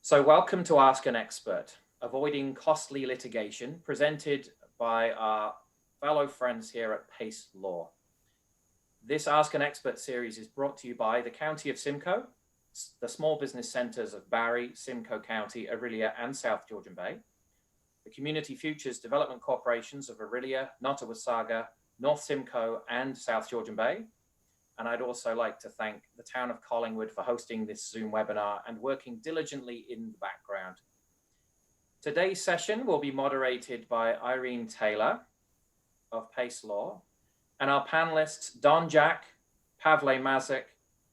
So welcome to Ask an Expert, avoiding costly litigation, presented by our fellow friends here at Pace Law. This Ask an Expert series is brought to you by the County of Simcoe, the small business centres of Barrie, Simcoe County, Orillia and South Georgian Bay, the Community Futures Development Corporations of Orillia, Nottawasaga, North Simcoe and South Georgian Bay. And I'd also like to thank the town of Collingwood for hosting this Zoom webinar and working diligently in the background. Today's session will be moderated by Irene Taylor of Pace Law, and our panelists, Don Jack, Pavle Masic,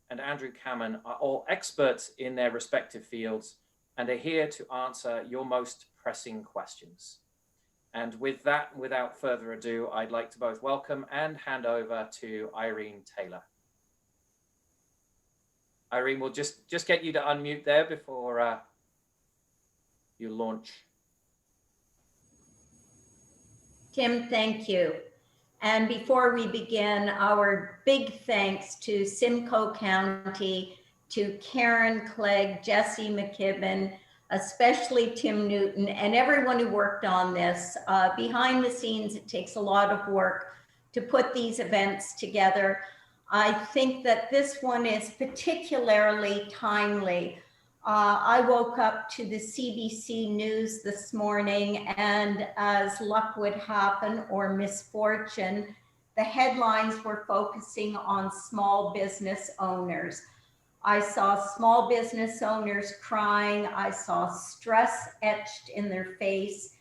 and Andrew Camman are all experts in their respective fields and are here to answer your most pressing questions. And with that, without further ado, I'd like to both welcome and hand over to Irene Taylor. Irene, we'll just get you to unmute there before you launch. Tim, thank you. And before we begin, our big thanks to Simcoe County, to Karen Clegg, Jesse McKibben, especially Tim Newton, and everyone who worked on this. Behind the scenes, it takes a lot of work to put these events together. I think that this one is particularly timely. I woke up to the CBC News this morning, and as luck would happen or misfortune, the headlines were focusing on small business owners. I saw small business owners crying. I saw stress etched in their face.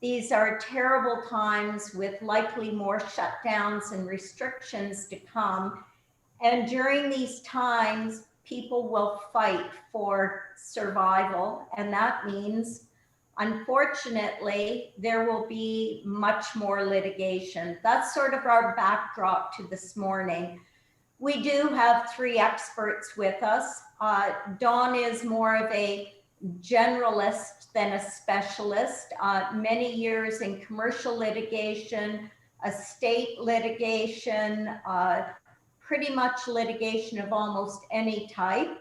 These are terrible times with likely more shutdowns and restrictions to come. And during these times, people will fight for survival. And that means, unfortunately, there will be much more litigation. That's sort of our backdrop to this morning. We do have three experts with us. Don is more of a generalist than a specialist. Many years in commercial litigation, estate litigation, pretty much litigation of almost any type.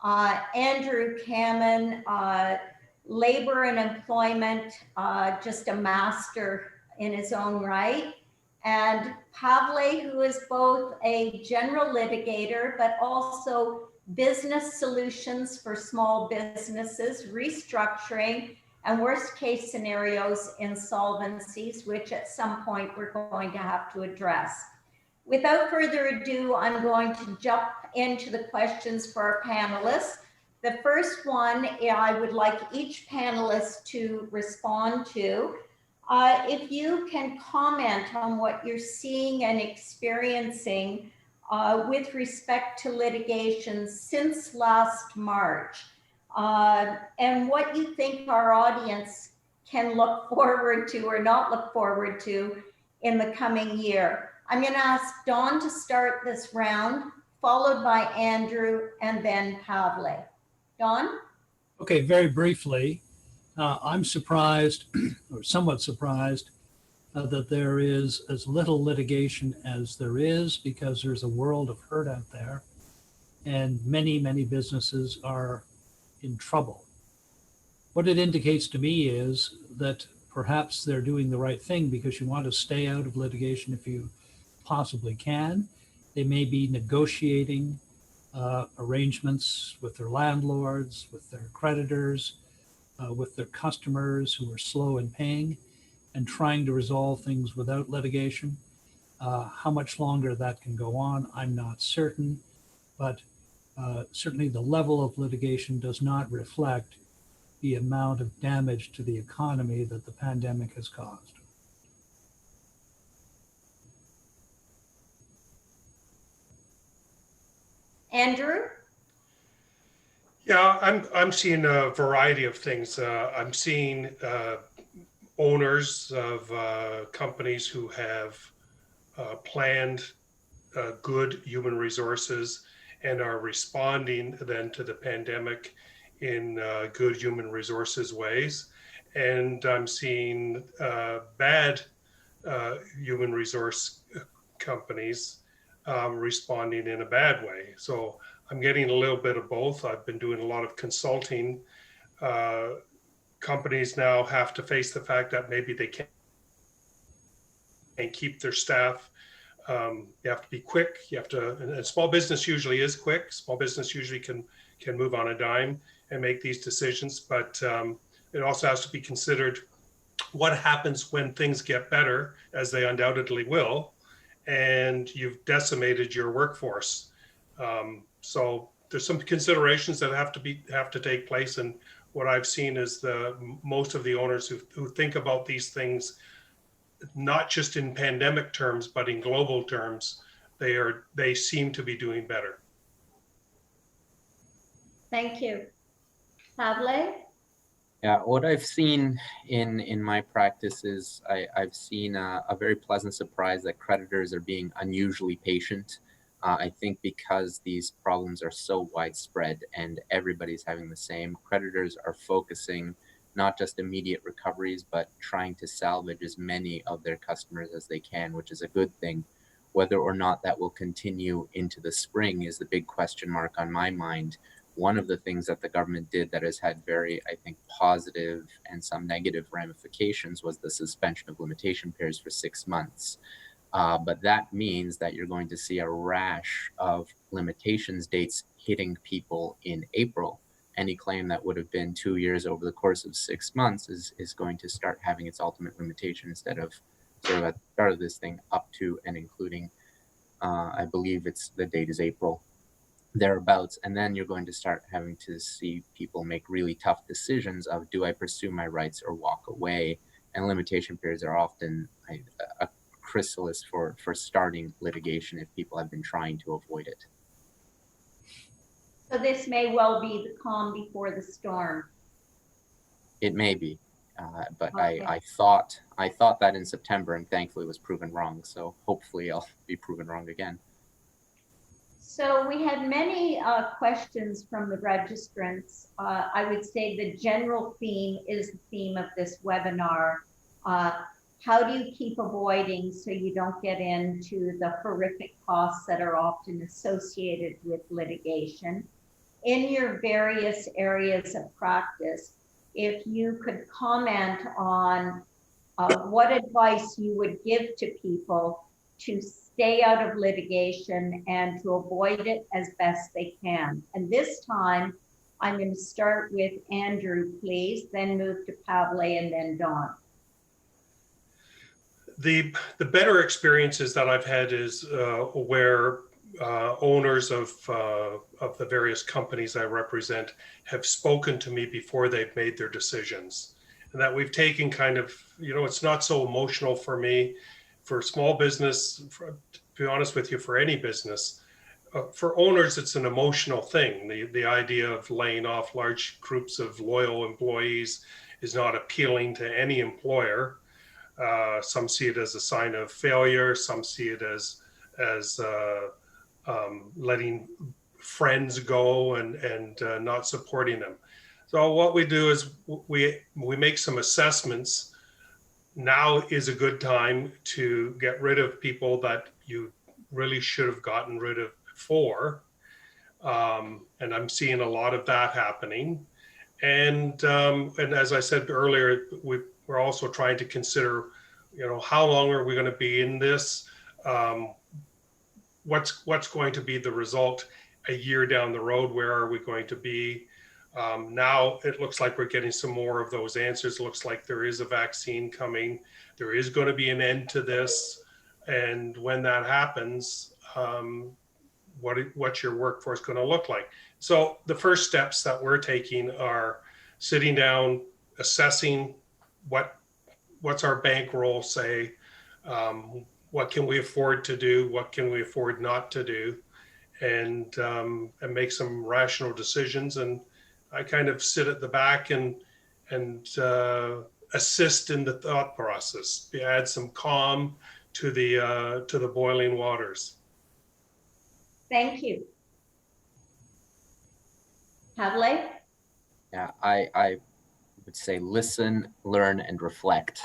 Andrew Camman, labor and employment, just a master in his own right. And Pavle, who is both a general litigator, but also business solutions for small businesses, restructuring, and worst case scenarios, insolvencies, which at some point we're going to have to address. Without further ado, I'm going to jump into the questions for our panelists. The first one I would like each panelist to respond to. If you can comment on what you're seeing and experiencing with respect to litigation since last March, and what you think our audience can look forward to or not look forward to in the coming year. I'm going to ask Don to start this round, followed by Andrew, and then Pavle. Don? Okay, very briefly, I'm surprised, or somewhat surprised, that there is as little litigation as there is, because there's a world of hurt out there, and many, many businesses are in trouble. What it indicates to me is that perhaps they're doing the right thing, because you want to stay out of litigation if you possibly can. They may be negotiating arrangements with their landlords, with their creditors, with their customers who are slow in paying, and trying to resolve things without litigation. How much longer that can go on, I'm not certain, but certainly the level of litigation does not reflect the amount of damage to the economy that the pandemic has caused. Andrew? Yeah, I'm seeing a variety of things. I'm seeing owners of companies who have planned good human resources and are responding then to the pandemic in good human resources ways. And I'm seeing bad human resource companies responding in a bad way. So I'm getting a little bit of both. I've been doing a lot of consulting companies now have to face the fact that maybe they can't keep their staff. You have to be quick. You have to, and small business usually is quick. Small business usually can move on a dime and make these decisions, but it also has to be considered what happens when things get better, as they undoubtedly will, and you've decimated your workforce. So there's some considerations that have to take place, and what I've seen is most of the owners who think about these things, not just in pandemic terms, but in global terms, they seem to be doing better. Thank you. Pavle? Yeah, what I've seen in my practice is I've seen a very pleasant surprise that creditors are being unusually patient. I think because these problems are so widespread and everybody's having the same, creditors are focusing not just immediate recoveries, but trying to salvage as many of their customers as they can, which is a good thing. Whether or not that will continue into the spring is the big question mark on my mind. One of the things that the government did that has had very, I think, positive and some negative ramifications was the suspension of limitation periods for 6 months. But that means that you're going to see a rash of limitations dates hitting people in April. Any claim that would have been 2 years over the course of 6 months is going to start having its ultimate limitation instead of sort of at the start of this thing up to and including, I believe the date is April, thereabouts. And then you're going to start having to see people make really tough decisions of, do I pursue my rights or walk away? And limitation periods are often a chrysalis for starting litigation if people have been trying to avoid it. So this may well be the calm before the storm. It may be, but Okay. I thought that in September, and thankfully was proven wrong. So hopefully I'll be proven wrong again. So we had many questions from the registrants. I would say the general theme is the theme of this webinar. How do you keep avoiding so you don't get into the horrific costs that are often associated with litigation? In your various areas of practice, if you could comment on what advice you would give to people to stay out of litigation and to avoid it as best they can. And this time, I'm going to start with Andrew, please, then move to Pavle and then Dawn. The better experiences that I've had is where owners of the various companies I represent have spoken to me before they've made their decisions, and that we've taken kind of, it's not so emotional for me. For small business, to be honest with you, for any business, for owners, it's an emotional thing. The idea of laying off large groups of loyal employees is not appealing to any employer. Some see it as a sign of failure. Some see it as letting friends go and not supporting them. So what we do is we make some assessments. Now is a good time to get rid of people that you really should have gotten rid of before. And I'm seeing a lot of that happening. And as I said earlier, we're also trying to consider, how long are we going to be in this? What's going to be the result a year down the road? Where are we going to be? Now it looks like we're getting some more of those answers. It looks like there is a vaccine coming. There is going to be an end to this. And when that happens, what's your workforce going to look like? So the first steps that we're taking are sitting down, assessing what's our bankroll say, what can we afford to do, what can we afford not to do, and make some rational decisions. And I kind of sit at the back and assist in the thought process, add some calm to the boiling waters. Thank you. Pavle? Yeah, I would say listen, learn, and reflect.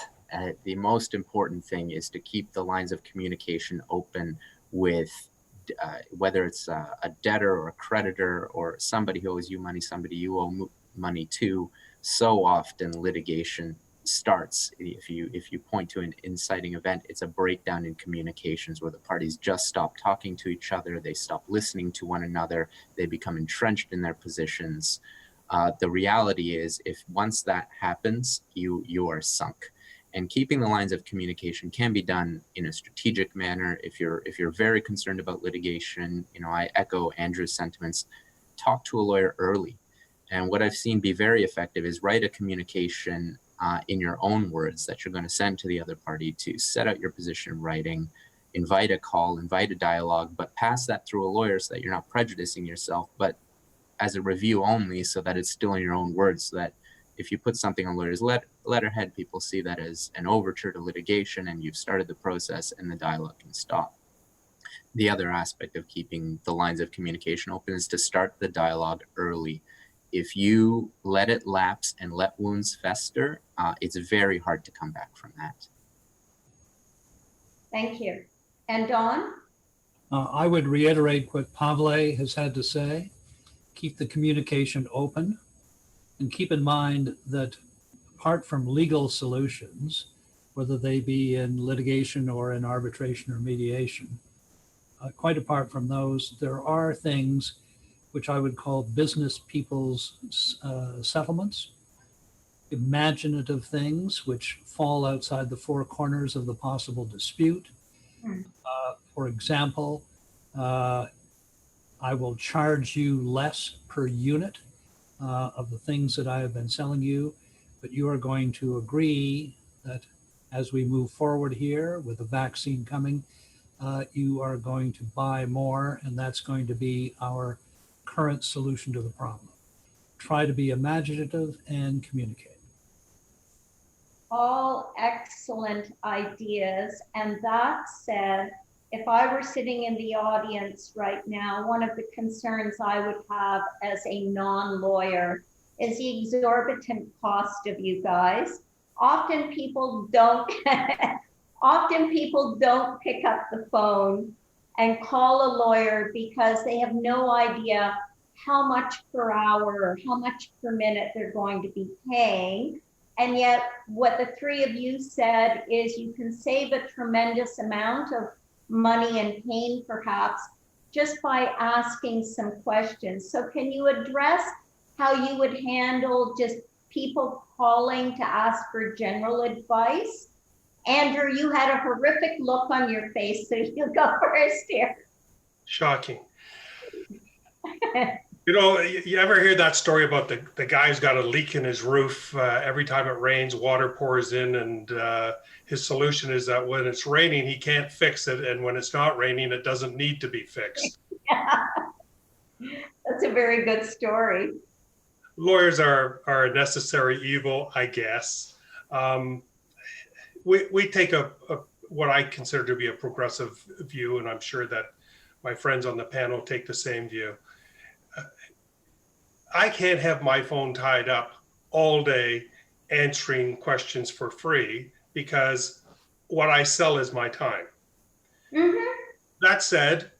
The most important thing is to keep the lines of communication open with whether it's a debtor or a creditor or somebody who owes you money, somebody you owe money to. So often litigation starts, if you point to an inciting event, it's a breakdown in communications where the parties just stop talking to each other, they stop listening to one another, they become entrenched in their positions. The reality is, if once that happens, you are sunk. And keeping the lines of communication can be done in a strategic manner. If you're very concerned about litigation, I echo Andrew's sentiments. Talk to a lawyer early. And what I've seen be very effective is write a communication in your own words that you're going to send to the other party to set out your position in writing, invite a call, invite a dialogue, but pass that through a lawyer so that you're not prejudicing yourself, but as a review only, so that it's still in your own words, so that if you put something on lawyer's letterhead, people see that as an overture to litigation and you've started the process and the dialogue can stop. The other aspect of keeping the lines of communication open is to start the dialogue early. If you let it lapse and let wounds fester, it's very hard to come back from that. Thank you. And Dawn? I would reiterate what Pavle has had to say. Keep the communication open, and keep in mind that apart from legal solutions, whether they be in litigation or in arbitration or mediation, quite apart from those, there are things which I would call business people's settlements, imaginative things which fall outside the four corners of the possible dispute. For example, I will charge you less per unit of the things that I have been selling you, but you are going to agree that as we move forward here with the vaccine coming, you are going to buy more, and that's going to be our current solution to the problem. Try to be imaginative and communicate. All excellent ideas. And that said, if I were sitting in the audience right now, one of the concerns I would have as a non-lawyer is the exorbitant cost of you guys. Often people don't pick up the phone and call a lawyer because they have no idea how much per hour or how much per minute they're going to be paying. And yet what the three of you said is you can save a tremendous amount of money and pain perhaps just by asking some questions. So can you address how you would handle just people calling to ask for general advice? Andrew, you had a horrific look on your face, so you go first here. Shocking. You ever hear that story about the guy who's got a leak in his roof? Every time it rains, water pours in, and his solution is that when it's raining, he can't fix it, and when it's not raining, it doesn't need to be fixed. Yeah. That's a very good story. Lawyers are a necessary evil, I guess. We take what I consider to be a progressive view, and I'm sure that my friends on the panel take the same view. I can't have my phone tied up all day answering questions for free because what I sell is my time. Mm-hmm. That said,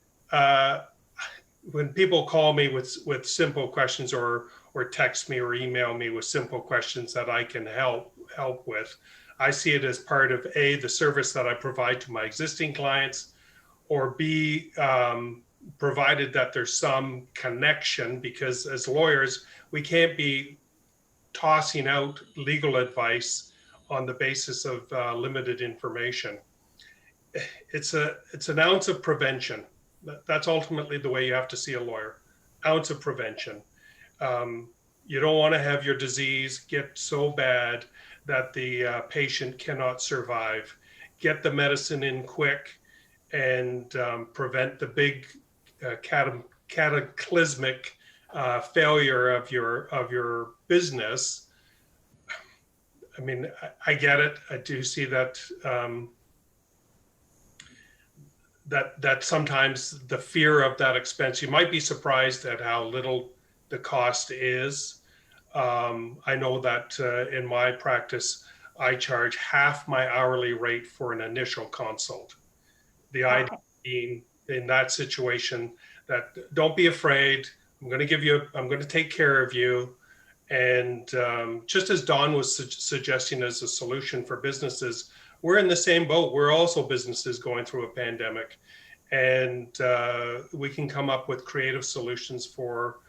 when people call me with simple questions or text me or email me with simple questions that I can help with, I see it as part of A, the service that I provide to my existing clients, or B, provided that there's some connection, because as lawyers, we can't be tossing out legal advice on the basis of limited information. It's an ounce of prevention. That's ultimately the way you have to see a lawyer. Ounce of prevention. You don't want to have your disease get so bad that the patient cannot survive. Get the medicine in quick and prevent the big cataclysmic failure of your business. I mean, I get it. I do see that that sometimes the fear of that expense, you might be surprised at how little the cost is. I know that in my practice, I charge half my hourly rate for an initial consult. The idea being in that situation that don't be afraid. I'm going to take care of you. And just as Don was suggesting as a solution for businesses, we're in the same boat. We're also businesses going through a pandemic, and we can come up with creative solutions for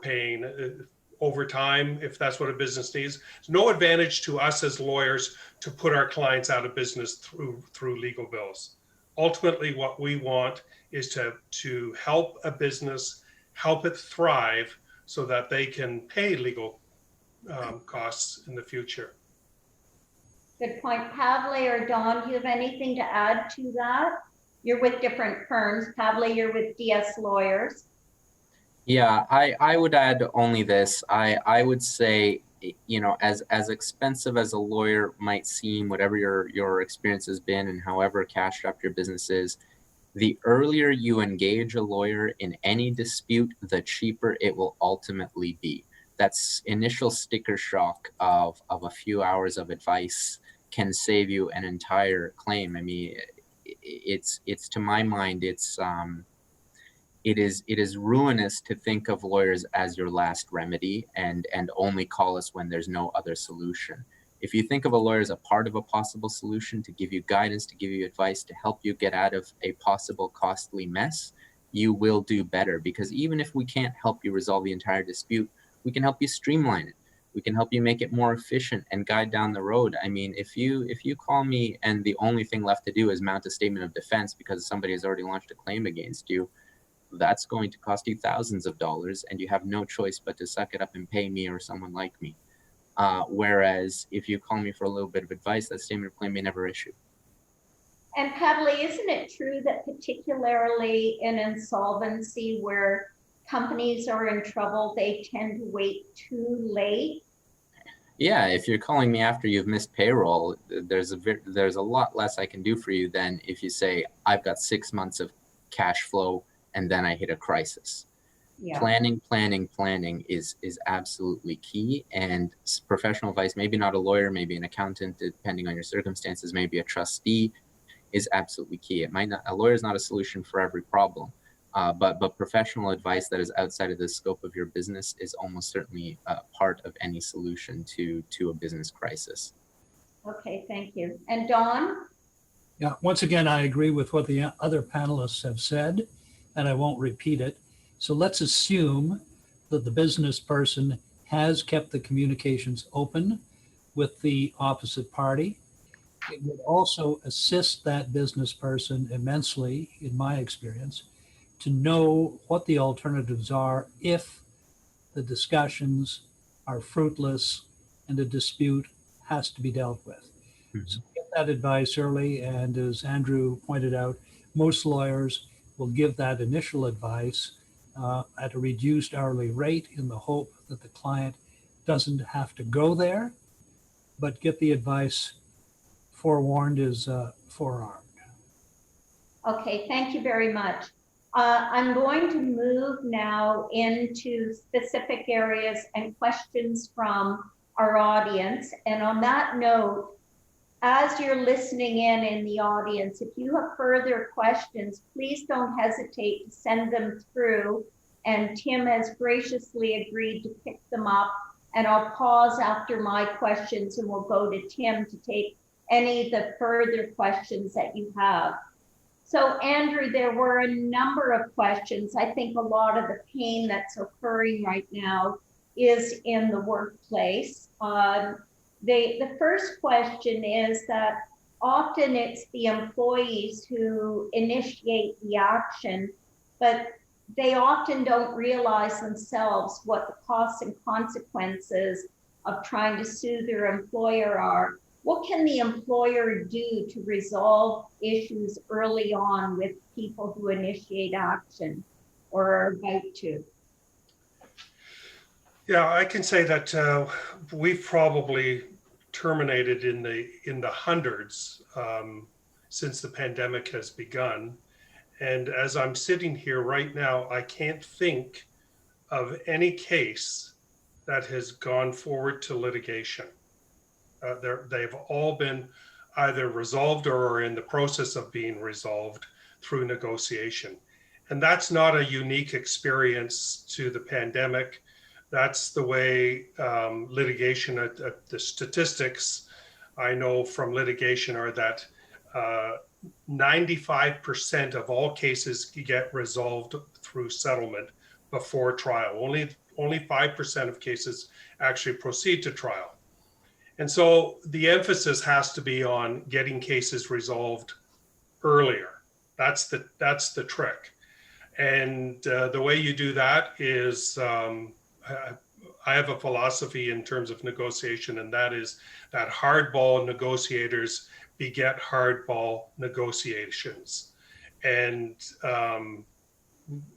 paying overtime if that's what a business needs. There's no advantage to us as lawyers to put our clients out of business through legal bills. Ultimately, what we want is to help a business, help it thrive so that they can pay legal costs in the future. Good point. Pavle or Don, do you have anything to add to that? You're with different firms. Pavle, you're with DS Lawyers. Yeah, I would add only this. I would say, you know, as expensive as a lawyer might seem, whatever your experience has been and however cash-strapped your business is, the earlier you engage a lawyer in any dispute, the cheaper it will ultimately be. That's initial sticker shock of a few hours of advice can save you an entire claim. I mean, it's to my mind, it is ruinous to think of lawyers as your last remedy and only call us when there's no other solution. If you think of a lawyer as a part of a possible solution, to give you guidance, to give you advice, to help you get out of a possible costly mess, you will do better. Because even if we can't help you resolve the entire dispute, we can help you streamline it. We can help you make it more efficient and guide down the road. I mean, if you call me and the only thing left to do is mount a statement of defense because somebody has already launched a claim against you, that's going to cost you thousands of dollars, and you have no choice but to suck it up and pay me or someone like me. Whereas if you call me for a little bit of advice, that statement of claim may never issue. And Pavle, isn't it true that particularly in insolvency where companies are in trouble, they tend to wait too late? Yeah, if you're calling me after you've missed payroll, there's a lot less I can do for you than if you say, I've got 6 months of cash flow and then I hit a crisis. Yeah. Planning is absolutely key, and professional advice, maybe not a lawyer, maybe an accountant, depending on your circumstances, maybe a trustee, is absolutely key. It might not, a lawyer is not a solution for every problem, but professional advice that is outside of the scope of your business is almost certainly part of any solution to a business crisis. Okay, thank you. And Don? Yeah, once again, I agree with what the other panelists have said, and I won't repeat it. So let's assume that the business person has kept the communications open with the opposite party. It would also assist that business person immensely, in my experience, to know what the alternatives are if the discussions are fruitless and a dispute has to be dealt with. Mm-hmm. So get that advice early, and as Andrew pointed out, most lawyers will give that initial advice at a reduced hourly rate in the hope that the client doesn't have to go there, but get the advice. Forewarned is forearmed. Okay, thank you very much. I'm going to move now into specific areas and questions from our audience. And on that note, as you're listening in the audience, if you have further questions, please don't hesitate to send them through. And Tim has graciously agreed to pick them up. And I'll pause after my questions and we'll go to Tim to take any of the further questions that you have. So Andrew, there were a number of questions. I think a lot of the pain that's occurring right now is in the workplace. The first question is that often it's the employees who initiate the action, but they often don't realize themselves what the costs and consequences of trying to sue their employer are. What can the employer do to resolve issues early on with people who initiate action or are about to? Yeah, I can say that we've probably terminated in the hundreds since the pandemic has begun. And as I'm sitting here right now, I can't think of any case that has gone forward to litigation. They've all been either resolved or are in the process of being resolved through negotiation. And that's not a unique experience to the pandemic. That's the way litigation, the statistics I know from litigation are that 95% of all cases get resolved through settlement before trial. Only 5% of cases actually proceed to trial. And so the emphasis has to be on getting cases resolved earlier. That's the trick. And the way you do that is I have a philosophy in terms of negotiation, and that is that hardball negotiators beget hardball negotiations. And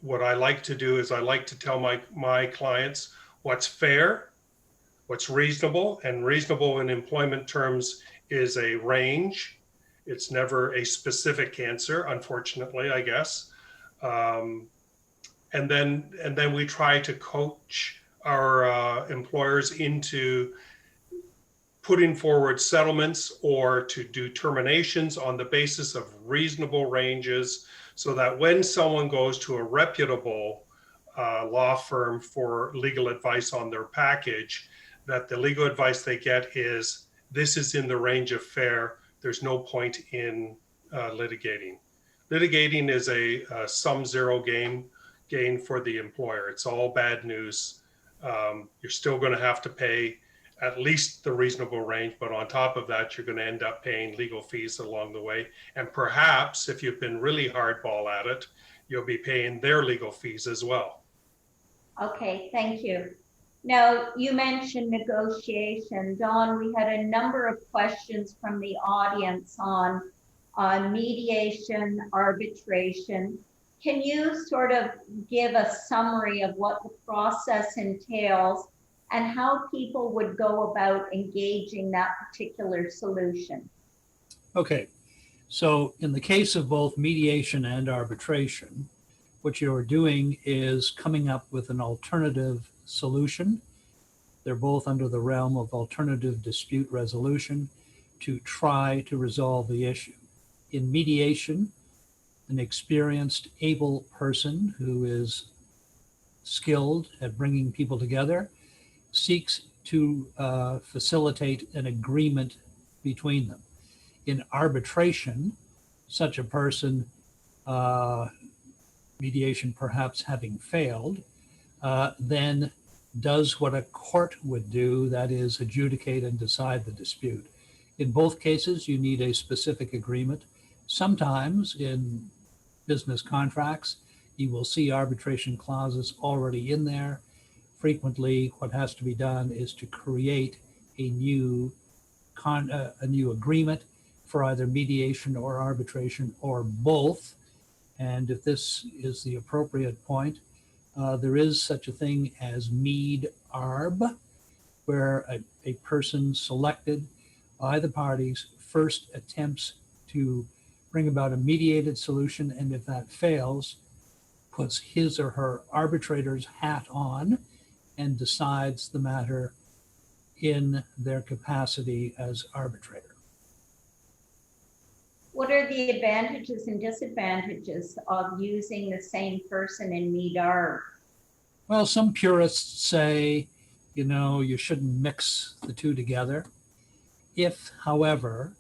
what I like to do is I like to tell my clients what's fair, what's reasonable, and reasonable in employment terms is a range. It's never a specific answer, unfortunately, I guess. And then we try to coach our employers into putting forward settlements or to do terminations on the basis of reasonable ranges, so that when someone goes to a reputable law firm for legal advice on their package, that the legal advice they get is, this is in the range of fair. There's no point in litigating. Litigating is a sum zero gain for the employer. It's all bad news. You're still going to have to pay at least the reasonable range, but on top of that, you're going to end up paying legal fees along the way. And perhaps if you've been really hardball at it, you'll be paying their legal fees as well. Okay, thank you. Now, you mentioned negotiation. Don, we had a number of questions from the audience on mediation, arbitration. Can you sort of give a summary of what the process entails and how people would go about engaging that particular solution? Okay, so in the case of both mediation and arbitration, what you're doing is coming up with an alternative solution. They're both under the realm of alternative dispute resolution to try to resolve the issue. In mediation, an experienced, able person who is skilled at bringing people together seeks to facilitate an agreement between them. In arbitration, such a person, mediation perhaps having failed, then does what a court would do, that is, adjudicate and decide the dispute. In both cases, you need a specific agreement. Sometimes in business contracts, you will see arbitration clauses already in there. Frequently, what has to be done is to create a new agreement for either mediation or arbitration or both. And if this is the appropriate point, there is such a thing as med-arb, where a person selected by the parties first attempts to bring about a mediated solution, and if that fails, puts his or her arbitrator's hat on and decides the matter in their capacity as arbitrator. What are the advantages and disadvantages of using the same person in med-arb? Well, some purists say, you shouldn't mix the two together. If, however,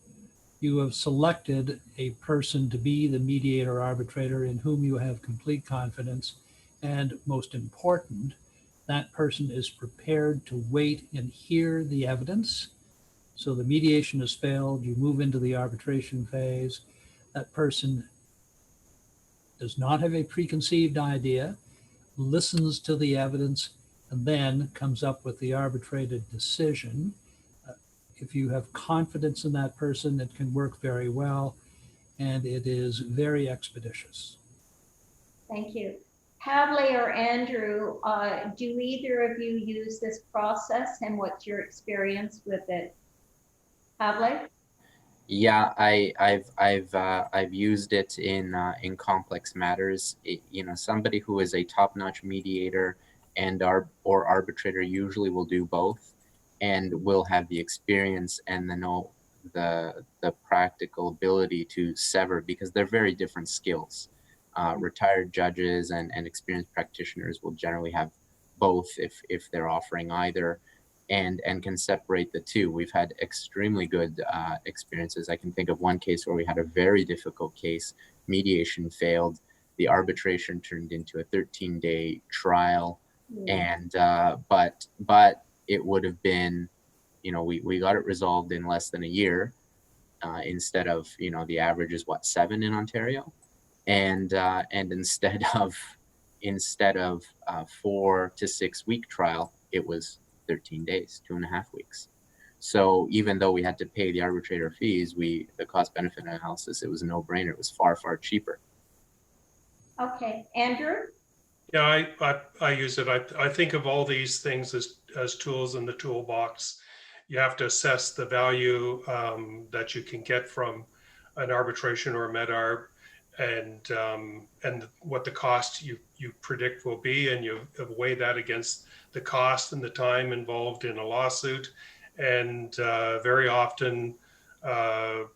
you have selected a person to be the mediator arbitrator in whom you have complete confidence, and most important, that person is prepared to wait and hear the evidence. So the mediation has failed, you move into the arbitration phase. That person does not have a preconceived idea, listens to the evidence, and then comes up with the arbitrated decision. If you have confidence in that person, it can work very well, and it is very expeditious. Thank you. Pavle or Andrew, do either of you use this process, and what's your experience with it? Pavle? Yeah, I've used it in complex matters. Somebody who is a top-notch mediator or arbitrator usually will do both, and will have the experience and the practical ability to sever, because they're very different skills. Retired judges and experienced practitioners will generally have both if they're offering either, and can separate the two. We've had extremely good experiences. I can think of one case where we had a very difficult case. Mediation failed. The arbitration turned into a 13-day trial, and but it would have been, we got it resolved in less than a year, instead of, the average is what, 7 in Ontario, and instead of 4 to 6 week trial, it was 13 days, 2.5 weeks. So even though we had to pay the arbitrator fees, the cost benefit analysis, it was a no-brainer. It was far, far cheaper. Okay, Andrew? Yeah, I use it. I think of all these things as tools in the toolbox. You have to assess the value that you can get from an arbitration or a med-arb, and what the cost you predict will be, and you weigh that against the cost and the time involved in a lawsuit. And very often, a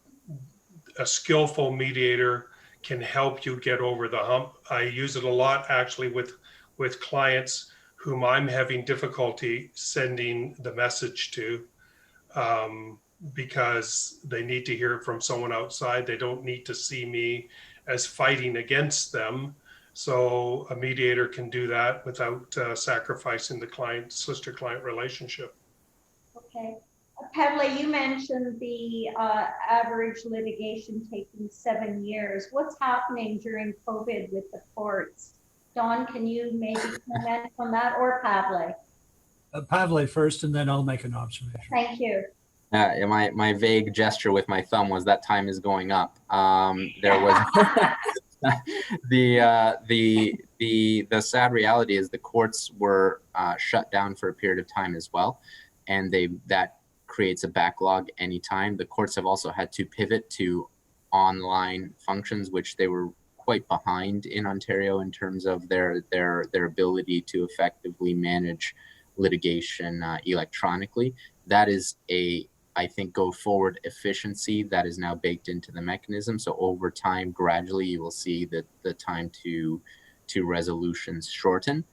skillful mediator can help you get over the hump. I use it a lot actually with clients whom I'm having difficulty sending the message to, because they need to hear it from someone outside. They don't need to see me as fighting against them. So a mediator can do that without sacrificing the sister-client relationship. Okay. Pavle, you mentioned the average litigation taking 7 years. What's happening during COVID with the courts? Don, can you maybe comment on that, or Pavle? Pavle first, and then I'll make an observation. Thank you. My vague gesture with my thumb was that time is going up. There was the sad reality is the courts were shut down for a period of time as well, and that creates a backlog anytime. The courts have also had to pivot to online functions, which they were quite behind in Ontario in terms of their ability to effectively manage litigation electronically. That is I think, go forward efficiency that is now baked into the mechanism. So over time, gradually, you will see that the time to resolutions shorten.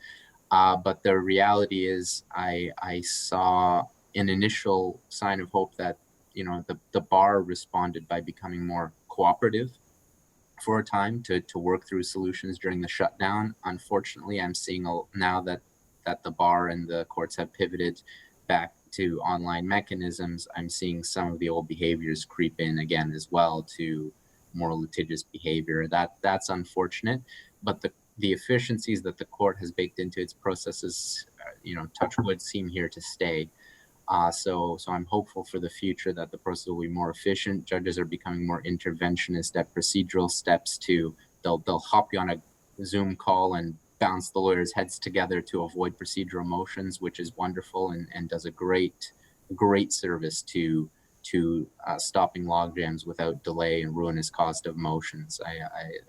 But the reality is, I saw an initial sign of hope that, the bar responded by becoming more cooperative for a time to work through solutions during the shutdown. Unfortunately, I'm seeing now that the bar and the courts have pivoted back to online mechanisms. I'm seeing some of the old behaviors creep in again as well to more litigious behavior. That's unfortunate, but the efficiencies that the court has baked into its processes, touch wood, seem here to stay. So I'm hopeful for the future that the process will be more efficient. Judges are becoming more interventionist at procedural steps they'll hop you on a Zoom call and bounce the lawyers' heads together to avoid procedural motions, which is wonderful and does a great service to stopping logjams without delay and ruinous cost of motions.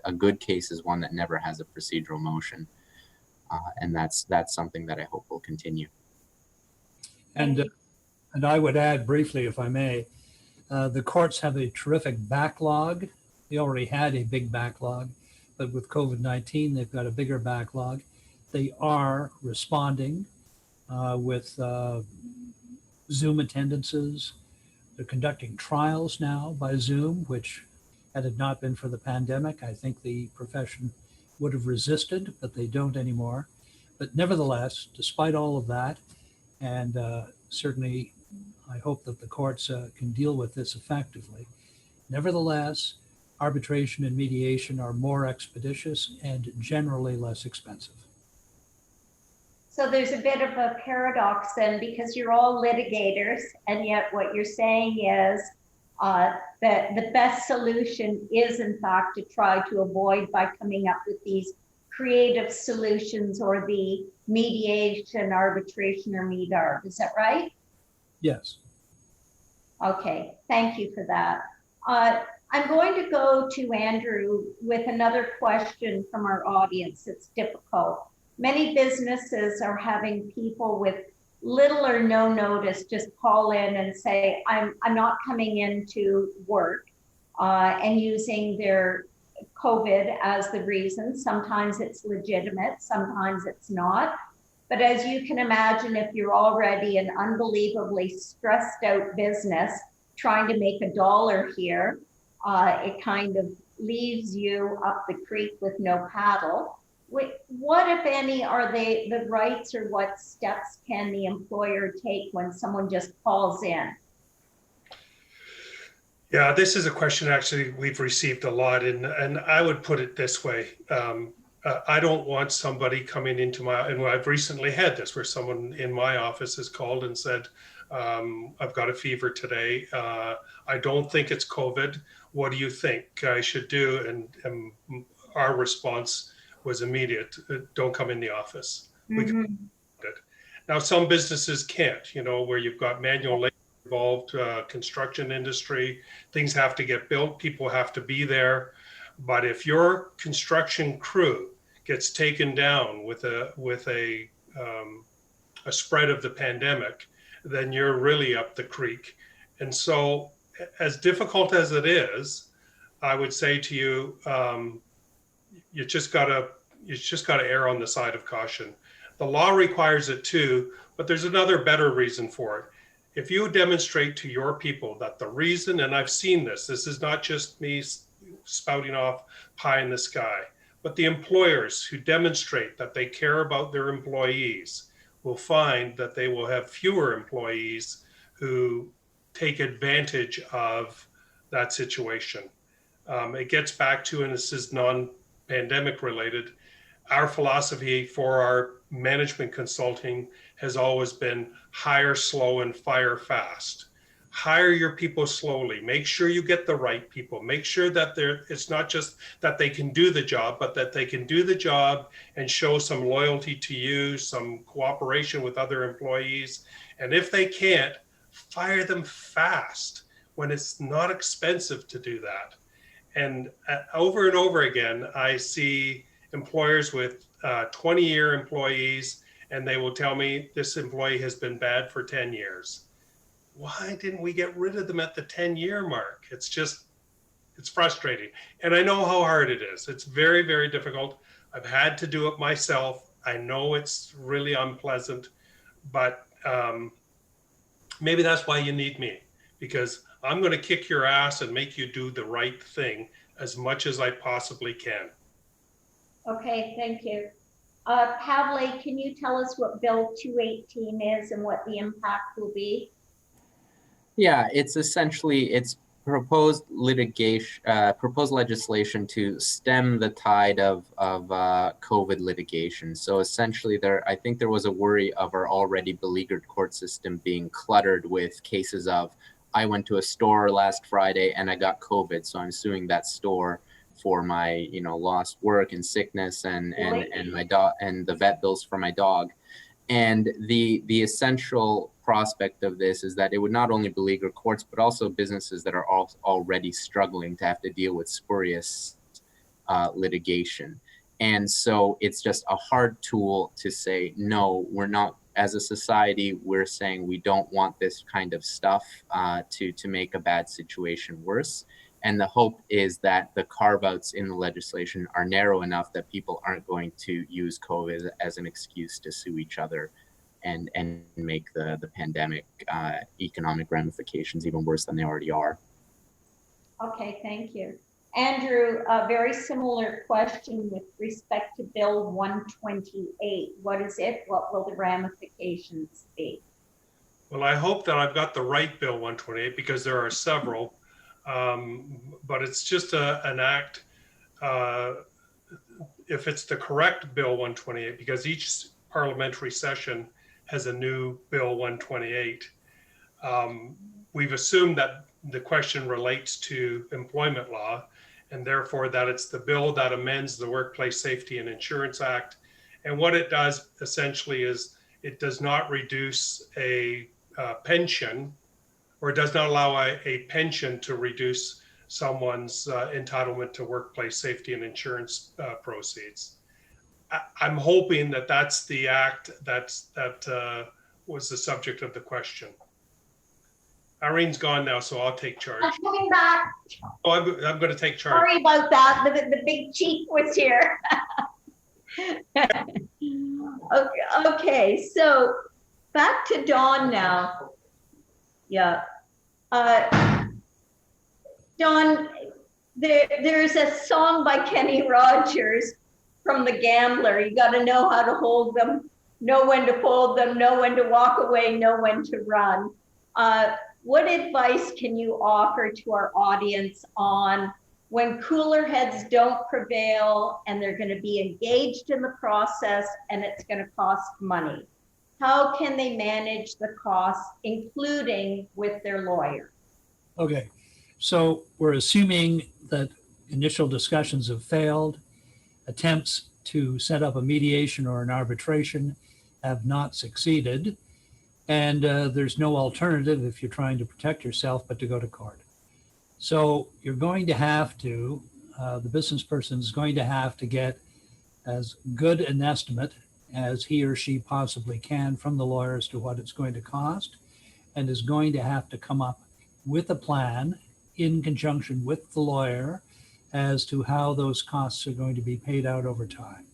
A good case is one that never has a procedural motion, and that's something that I hope will continue. And I would add briefly, if I may, the courts have a terrific backlog. They already had a big backlog, but with COVID-19, they've got a bigger backlog. They are responding with Zoom attendances. They're conducting trials now by Zoom, which, had it not been for the pandemic, I think the profession would have resisted, but they don't anymore. But nevertheless, despite all of that, and certainly I hope that the courts can deal with this effectively. Nevertheless, arbitration and mediation are more expeditious and generally less expensive. So there's a bit of a paradox then, because you're all litigators, and yet what you're saying is that the best solution is in fact to try to avoid by coming up with these creative solutions, or the mediation, arbitration, or med-arb. Is that right? Yes. Okay, thank you for that. I'm going to go to Andrew with another question from our audience. It's difficult. Many businesses are having people with little or no notice just call in and say, I'm not coming into work, and using their COVID as the reason. Sometimes it's legitimate, sometimes it's not. But as you can imagine, if you're already an unbelievably stressed out business trying to make a dollar here, it kind of leaves you up the creek with no paddle. What, if any, are the rights, or what steps can the employer take when someone just calls in? Yeah, this is a question actually we've received a lot, and I would put it this way. I don't want somebody coming into my, and I've recently had this where someone in my office has called and said, I've got a fever today. I don't think it's COVID. What do you think I should do? And our response was immediate. Don't come in the office. We can do it. Now, some businesses can't, you know, where you've got manual labor involved, construction industry, things have to get built, people have to be there. But if your construction crew gets taken down with a spread of the pandemic, then you're really up the creek. And so, as difficult as it is, I would say to you, you just gotta err on the side of caution. The law requires it too, but there's another better reason for it. If you demonstrate to your people that the reason, and I've seen this is not just me spouting off pie in the sky, but the employers who demonstrate that they care about their employees will find that they will have fewer employees who take advantage of that situation. It gets back to, and this is non-pandemic related, our philosophy for our management consulting has always been hire slow and fire fast. Hire your people slowly. Make sure you get the right people. Make sure that it's not just that they can do the job, but that they can do the job and show some loyalty to you, some cooperation with other employees. And if they can't, fire them fast when it's not expensive to do that. And over and over again, I see employers with 20-year employees, and they will tell me this employee has been bad for 10 years. Why didn't we get rid of them at the 10-year mark? It's frustrating. And I know how hard it is. It's very, very difficult. I've had to do it myself. I know it's really unpleasant, but maybe that's why you need me, because I'm going to kick your ass and make you do the right thing as much as I possibly can. Okay, thank you. Pavle, can you tell us what Bill 218 is and what the impact will be? Yeah, it's proposed litigation, proposed legislation to stem the tide of COVID litigation. So essentially, I think there was a worry of our already beleaguered court system being cluttered with cases of, I went to a store last Friday and I got COVID, so I'm suing that store for my, lost work and sickness and my dog and the vet bills for my dog. And the essential prospect of this is that it would not only beleaguer courts, but also businesses that are already struggling to have to deal with spurious litigation. And so it's just a hard tool to say, no, we're not, as a society, we're saying we don't want this kind of stuff to make a bad situation worse. And the hope is that the carve-outs in the legislation are narrow enough that people aren't going to use COVID as an excuse to sue each other and make the pandemic economic ramifications even worse than they already are. Okay, thank you. Andrew, a very similar question with respect to Bill 128. What is it? What will the ramifications be? Well, I hope that I've got the right Bill 128, because there are several. But it's just an act, if it's the correct Bill 128, because each parliamentary session has a new Bill 128. We've assumed that the question relates to employment law, and therefore that it's the bill that amends the Workplace Safety and Insurance Act. And what it does essentially is it does not reduce a pension, or it does not allow a pension to reduce someone's entitlement to workplace safety and insurance proceeds. I'm hoping that that's the act that was the subject of the question. Irene's gone now, so I'll take charge. I'm coming back. Oh, I'm going to take charge. Sorry about that. The big chief was here. Okay, so back to Dawn now. Yeah. Dawn, there's a song by Kenny Rogers from The Gambler. You got to know how to hold them, know when to fold them, know when to walk away, know when to run. What advice can you offer to our audience on when cooler heads don't prevail and they're going to be engaged in the process and it's going to cost money? How can they manage the costs, including with their lawyer? Okay, so we're assuming that initial discussions have failed, attempts to set up a mediation or an arbitration have not succeeded, and there's no alternative if you're trying to protect yourself but to go to court. So you're going to have to, the business person is going to have to get as good an estimate as he or she possibly can from the lawyer as to what it's going to cost, and is going to have to come up with a plan in conjunction with the lawyer as to how those costs are going to be paid out over time.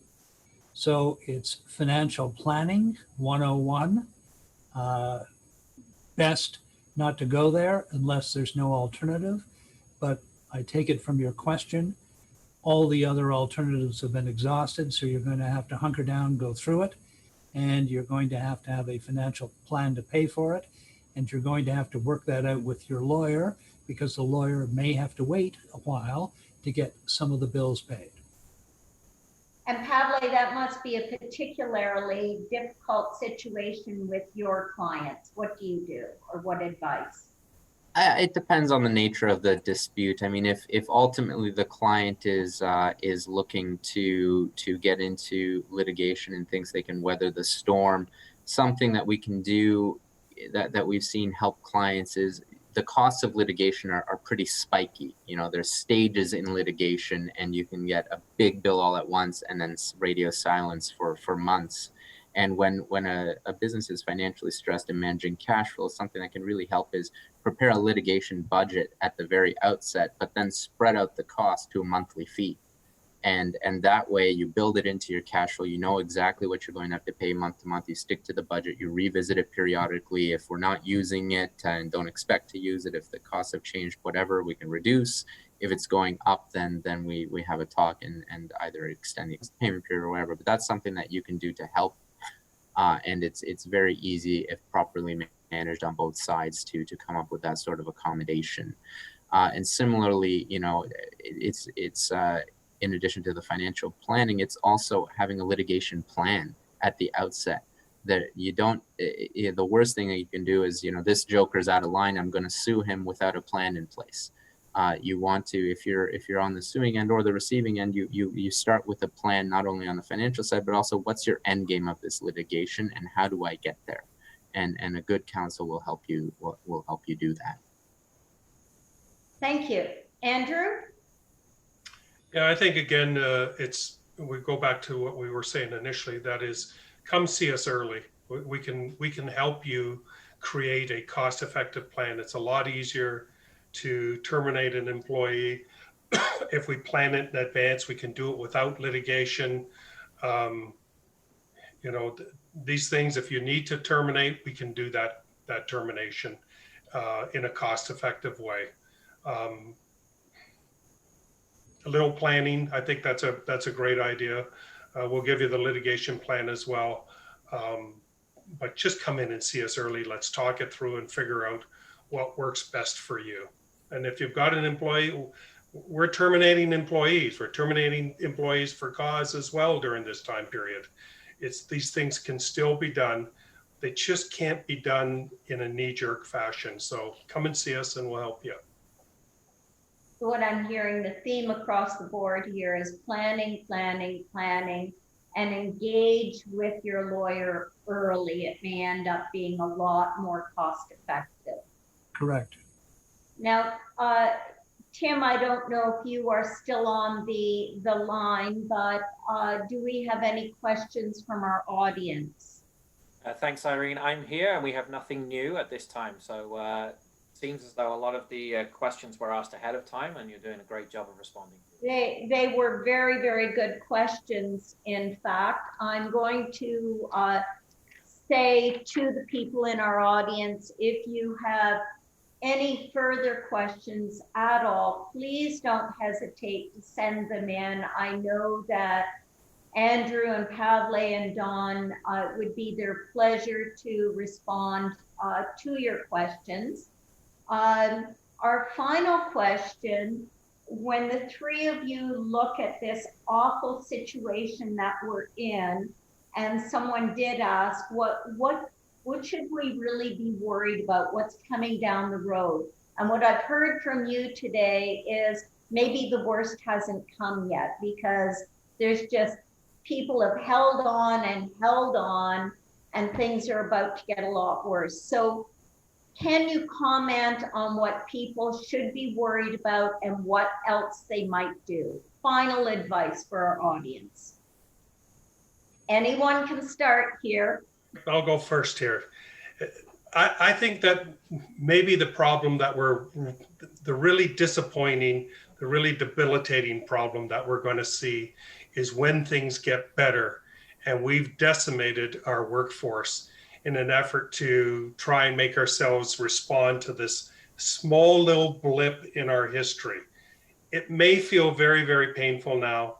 So it's financial planning 101. Best not to go there unless there's no alternative. But I take it from your question, all the other alternatives have been exhausted. So you're going to have to hunker down, go through it, and you're going to have a financial plan to pay for it. And you're going to have to work that out with your lawyer, because the lawyer may have to wait a while to get some of the bills paid. And Pavle, that must be a particularly difficult situation with your clients. What do you do, or what advice? It depends on the nature of the dispute. I mean, if ultimately the client is looking to get into litigation and thinks they can weather the storm, something that we can do that we've seen help clients is the costs of litigation are pretty spiky. You know, there's stages in litigation, and you can get a big bill all at once and then radio silence for months. And when a business is financially stressed and managing cash flow, something that can really help is prepare a litigation budget at the very outset, but then spread out the cost to a monthly fee. And that way you build it into your cash flow. You know exactly what you're going to have to pay month to month. You stick to the budget. You revisit it periodically. If we're not using it and don't expect to use it, if the costs have changed, whatever, we can reduce. If it's going up, then we have a talk and either extend the payment period or whatever. But that's something that you can do to help. And it's very easy, if properly managed on both sides, to come up with that sort of accommodation. And similarly, you know, it's in addition to the financial planning, it's also having a litigation plan at the outset. That you don't, the worst thing that you can do is, you know, this joker's out of line, I'm going to sue him without a plan in place. You want to, if you're on the suing end or the receiving end, you start with a plan, not only on the financial side, but also what's your end game of this litigation and how do I get there? And a good counsel will help you do that. Thank you. Andrew? Yeah, I think again, we go back to what we were saying initially, that is, come see us early. We can help you create a cost-effective plan. It's a lot easier to terminate an employee if we plan it in advance. We can do it without litigation. You know, these things, if you need to terminate, we can do that termination in a cost-effective way. A little planning, I think that's a great idea. We'll give you the litigation plan as well. But just come in and see us early. Let's talk it through and figure out what works best for you. And if you've got an employee, we're terminating employees. We're terminating employees for cause as well during this time period. These things can still be done. They just can't be done in a knee-jerk fashion. So come and see us and we'll help you. What I'm hearing, the theme across the board here is planning, planning, planning, and engage with your lawyer early. It may end up being a lot more cost effective. Correct. Now, Tim, I don't know if you are still on the line, but do we have any questions from our audience? Thanks, Irene. I'm here and we have nothing new at this time. So seems as though a lot of the questions were asked ahead of time, and you're doing a great job of responding. They were very, very good questions. In fact, I'm going to say to the people in our audience, if you have any further questions at all, please don't hesitate to send them in. I know that Andrew and Pavle and Don, it would be their pleasure to respond to your questions. Our final question, when the three of you look at this awful situation that we're in, and someone did ask, what should we really be worried about? What's coming down the road? And what I've heard from you today is maybe the worst hasn't come yet, because there's just people have held on and things are about to get a lot worse. So can you comment on what people should be worried about and what else they might do? Final advice for our audience. Anyone can start here. I'll go first here. I think that maybe the problem that the really disappointing, the really debilitating problem that we're going to see is when things get better and we've decimated our workforce in an effort to try and make ourselves respond to this small little blip in our history. It may feel very, very painful now,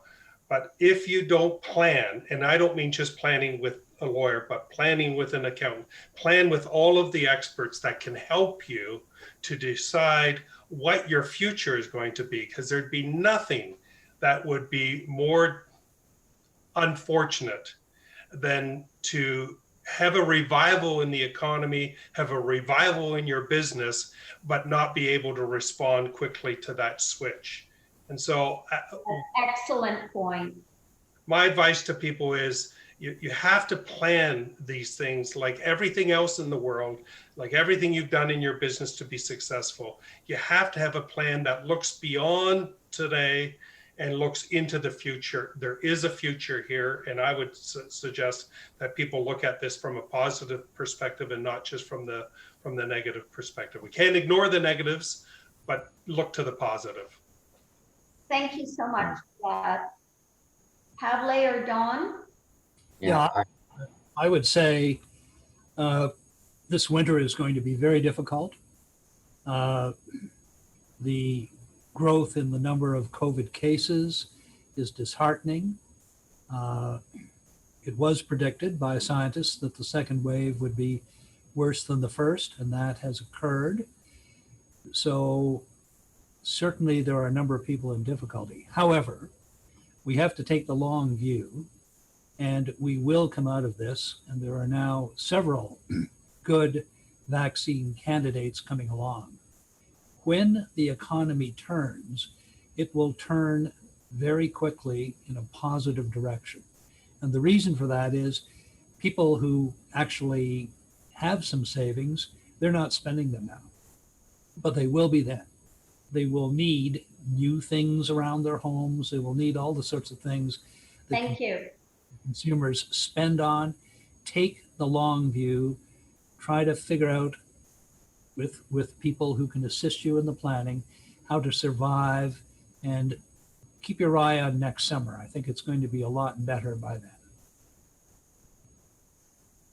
but if you don't plan, and I don't mean just planning with a lawyer, but planning with an accountant, plan with all of the experts that can help you to decide what your future is going to be, because there'd be nothing that would be more unfortunate than to have a revival in the economy, have a revival in your business, but not be able to respond quickly to that switch. And so excellent point. My advice to people is you have to plan these things like everything else in the world, like everything you've done in your business to be successful. You have to have a plan that looks beyond today and looks into the future. There is a future here, and I would suggest that people look at this from a positive perspective and not just from the negative perspective. We can't ignore the negatives, but look to the positive. Thank you so much for that. Pavle or Don? Yeah, I would say this winter is going to be very difficult. The growth in the number of COVID cases is disheartening. It was predicted by scientists that the second wave would be worse than the first, and that has occurred. So certainly there are a number of people in difficulty. However, we have to take the long view, and we will come out of this. And there are now several good vaccine candidates coming along. When the economy turns, it will turn very quickly in a positive direction. And the reason for that is people who actually have some savings, they're not spending them now, but they will be then. They will need new things around their homes. They will need all the sorts of things that Thank you. Consumers spend on. Take the long view. Try to figure out with people who can assist you in the planning how to survive, and keep your eye on next summer. I think it's going to be a lot better by then.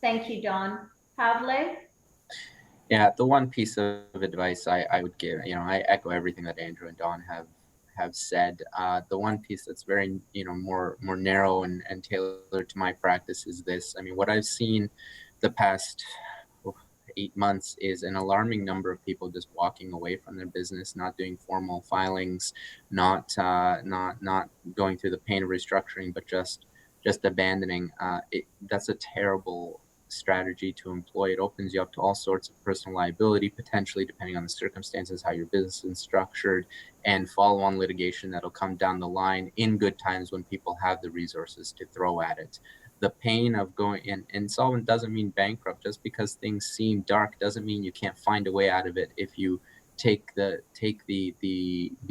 Thank you, Don. Pavle? Yeah, the one piece of advice I would give, I echo everything that Andrew and Don have said. The one piece that's very, more narrow and tailored to my practice is this. I mean, what I've seen the past 8 months is an alarming number of people just walking away from their business, not doing formal filings, not going through the pain of restructuring, but just abandoning. That's a terrible strategy to employ. It opens you up to all sorts of personal liability, potentially, depending on the circumstances, how your business is structured, and follow-on litigation that'll come down the line in good times when people have the resources to throw at it. The pain of going insolvent doesn't mean bankrupt. Just because things seem dark doesn't mean you can't find a way out of it if you take the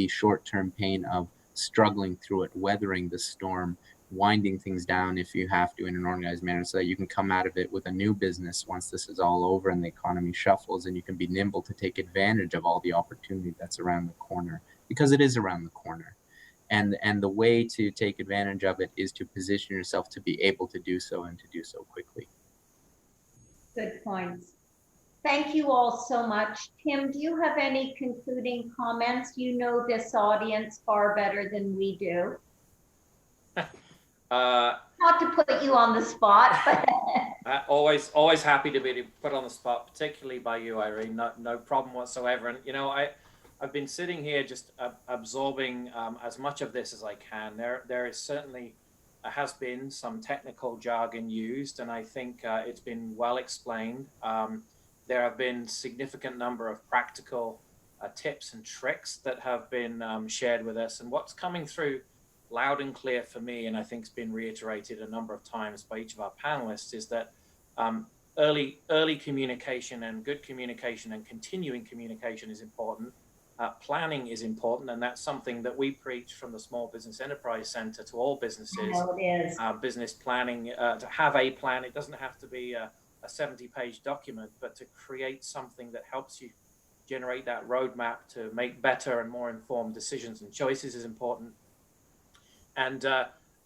short-term pain of struggling through it, weathering the storm, winding things down if you have to in an organized manner, so that you can come out of it with a new business once this is all over and the economy shuffles, and you can be nimble to take advantage of all the opportunity that's around the corner, because it is around the corner. And the way to take advantage of it is to position yourself to be able to do so, and to do so quickly. Good points. Thank you all so much. Tim, do you have any concluding comments? You know this audience far better than we do. Not to put you on the spot, but always happy to be put on the spot, particularly by you, Irene. No problem whatsoever. And you know, I've been sitting here just absorbing as much of this as I can. There is certainly has been some technical jargon used, and I think it's been well explained. There have been significant number of practical tips and tricks that have been shared with us. And what's coming through loud and clear for me, and I think it's been reiterated a number of times by each of our panelists, is that early communication and good communication and continuing communication is important. Planning is important, and that's something that we preach from the Small Business Enterprise Center to all businesses. I know it is. Business planning, to have a plan. It doesn't have to be a 70-page document, but to create something that helps you generate that roadmap to make better and more informed decisions and choices is important. And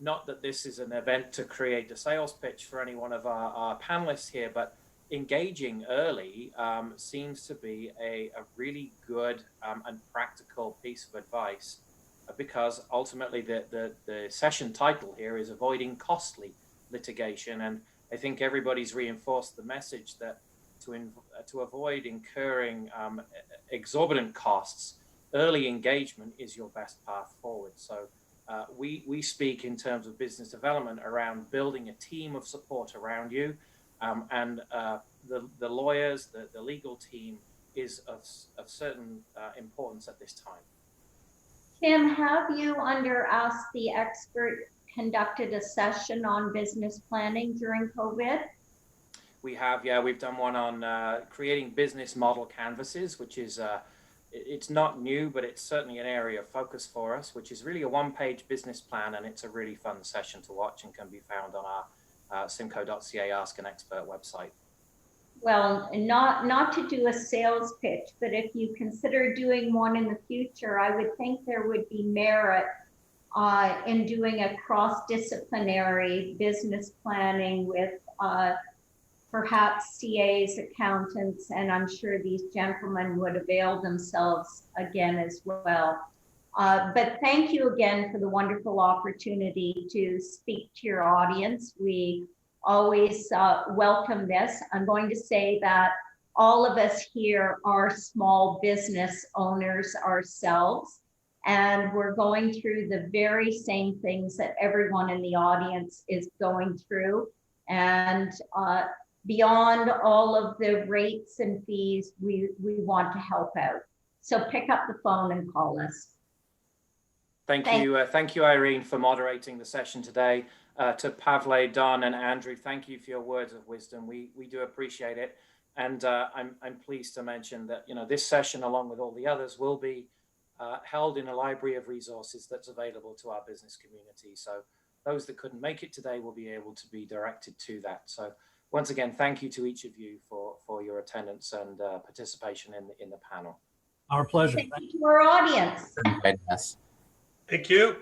not that this is an event to create a sales pitch for any one of our panelists here, but engaging early seems to be a really good and practical piece of advice, because ultimately the session title here is Avoiding Costly Litigation. And I think everybody's reinforced the message that to avoid incurring exorbitant costs, early engagement is your best path forward. So we speak in terms of business development around building a team of support around you, and the lawyers, the legal team is of certain importance at this time. Tim, have you, under Ask the Expert, conducted a session on business planning during COVID? We have, yeah. We've done one on creating business model canvases, which is, it's not new, but it's certainly an area of focus for us, which is really a one-page business plan, and it's a really fun session to watch and can be found on our simco.ca Ask an Expert website. Well, not to do a sales pitch, but if you consider doing one in the future, I would think there would be merit in doing a cross-disciplinary business planning with perhaps CAs, accountants, and I'm sure these gentlemen would avail themselves again as well. But thank you again for the wonderful opportunity to speak to your audience. We always welcome this. I'm going to say that all of us here are small business owners ourselves, and we're going through the very same things that everyone in the audience is going through. And beyond all of the rates and fees, we want to help out. So pick up the phone and call us. Thank you, Irene, for moderating the session today. To Pavle, Don, and Andrew, thank you for your words of wisdom. We do appreciate it. And I'm pleased to mention that, you know, this session, along with all the others, will be held in a library of resources that's available to our business community. So those that couldn't make it today will be able to be directed to that. So once again, thank you to each of you for your attendance and participation in the panel. Our pleasure. Thank you to our audience. Yes. Thank you.